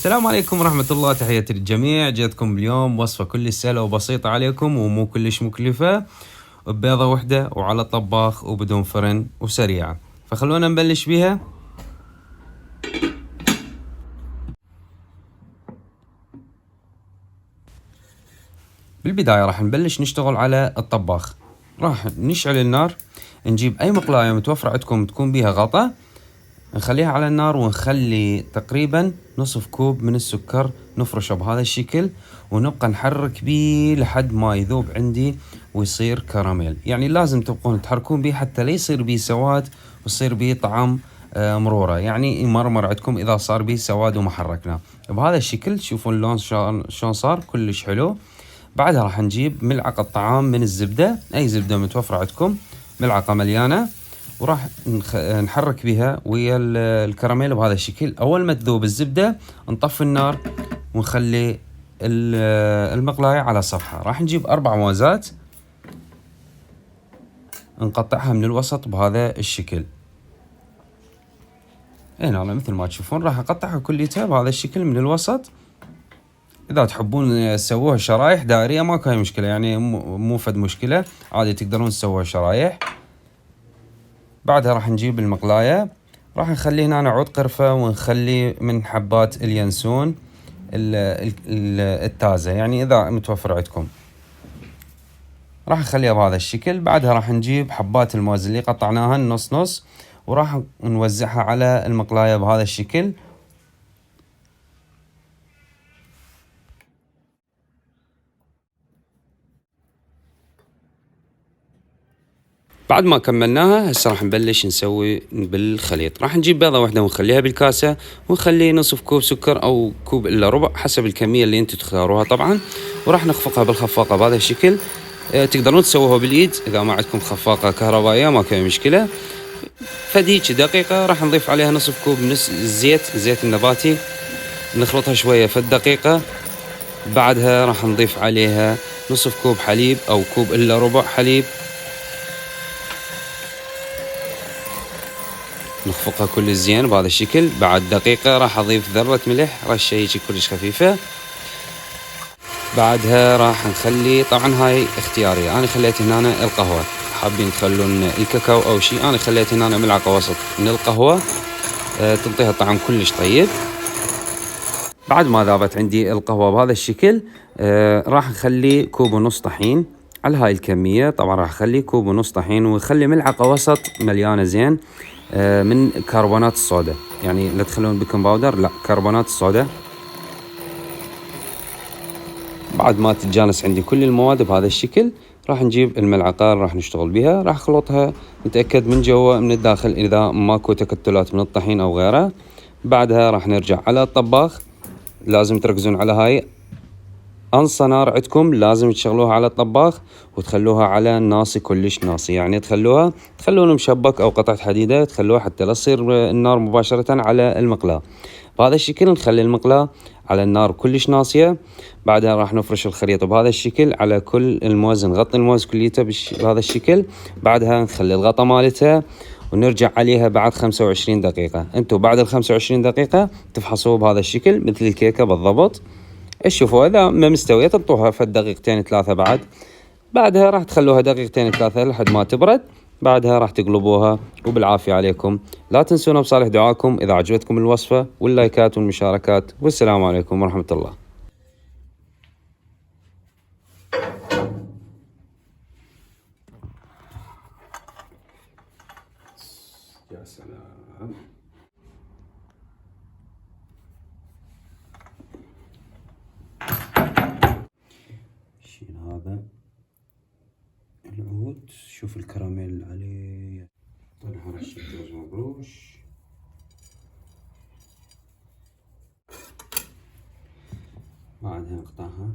السلام عليكم ورحمة الله، تحياتي للجميع. جاتكم اليوم وصفة كلش سهلة وبسيطة عليكم ومو كلش مكلفة، ببيضة وحدة وعلى طباخ وبدون فرن وسريعة. فخلونا نبلش بيها. بالبداية راح نبلش نشتغل على الطباخ. راح نشعل النار، نجيب أي مقلاية متوفرة عندكم تكون بيها غطا، نخليها على النار ونخلي تقريبا نصف كوب من السكر نفرشه بهذا الشكل، ونبقى نحرك بيه لحد ما يذوب عندي ويصير كراميل. يعني لازم تبقون تحركون بيه حتى لا يصير بيه سواد ويصير بيه طعم مرورة، يعني يمرمر عندكم إذا صار بيه سواد وما حركناه. بهذا الشكل شوفوا اللون شلون صار كلش حلو. بعدها راح نجيب ملعقة طعام من الزبدة، أي زبدة متوفرة عندكم، ملعقة مليانة، وراح نحرك بها ويا الكراميل بهذا الشكل. أول ما تذوب الزبدة نطفي النار ونخلي المقلاية على صفحة. راح نجيب 4 موزات نقطعها من الوسط بهذا الشكل. هنا مثل ما تشوفون راح أقطعها كليتها بهذا الشكل من الوسط. إذا تحبون تسووها شرايح دائرية ماكو أي مشكلة، يعني مو فد مشكلة، عادي تقدرون تسووها شرايح. بعدها راح نجيب المقلاية، راح نخلي هنا عود قرفة ونخلي من حبات اليانسون التازة، يعني إذا متوفر عندكم راح نخليها بهذا الشكل. بعدها راح نجيب حبات الموز اللي قطعناها نص نص وراح نوزعها على المقلاية بهذا الشكل. بعد ما كملناها هسه راح نبلش نسوي بالخليط. راح نجيب بيضة واحدة ونخليها بالكاسة، ونخلي نصف كوب سكر او كوب الا ربع حسب الكمية اللي انتم تختاروها طبعا، وراح نخفقها بالخفاقة بهذا الشكل. تقدرون تسووها بالايد اذا ما عندكم خفاقة كهربائية ما كان مشكلة. فديك دقيقة راح نضيف عليها نصف كوب من الزيت النباتي، نخلطها شوية فد دقيقة. بعدها راح نضيف عليها نصف كوب حليب او كوب الا ربع حليب، نخفقها كل زين بهذا الشكل. بعد دقيقة راح اضيف ذرة ملح، رشة هيجي كلش خفيفة. بعدها راح نخلي، طبعا هاي اختيارية، انا خليت هنا القهوة، حابين تخلون الكاكاو او شيء، انا خليت هنا ملعقة وسط من القهوة تنطيها طعم كلش طيب. بعد ما ذابت عندي القهوة بهذا الشكل راح نخلي كوب ونص طحين على هاي الكمية. طبعا راح اخلي كوب ونص طحين ونخلي ملعقة وسط مليانة زين من كربونات الصودا، يعني لا تخلون بيكنج باودر، لا كربونات الصودا. بعد ما تتجانس عندي كل المواد بهذا الشكل راح نجيب الملعقة راح نشتغل بها، راح اخلطها نتأكد من جوا من الداخل اذا ماكو تكتلات من الطحين او غيره. بعدها راح نرجع على الطباخ، لازم تركزون على هاي، انصى نار عندكم لازم تشغلوها على الطباخ وتخلوها على ناصي كلش ناصي، يعني تخلون مشبك او قطعة حديدة تخلوها حتى لا تصير النار مباشرة على المقلاة. بهذا الشكل نخلي المقلاة على النار كلش ناصية. بعدها راح نفرش الخليط بهذا الشكل على كل الموز، نغطي الموز كليته بهذا الشكل. بعدها نخلي الغطا مالتها ونرجع عليها بعد 25 دقيقة. انتو بعد ال 25 دقيقة تفحصوه بهذا الشكل مثل الكيكة بالضبط. شوفوا اذا ما مستوية تنطوها فد دقيقتين 3 بعد. بعدها راح تخلوها دقيقتين 3 لحد ما تبرد. بعدها راح تقلبوها وبالعافية عليكم. لا تنسونا بصالح دعاكم إذا عجبتكم الوصفة واللايكات والمشاركات، والسلام عليكم ورحمة الله. يا سلام. شيل هذا العود، شوف الكراميل اللي عليه، طلع رشة جوز مبروش. بعدها نقطعها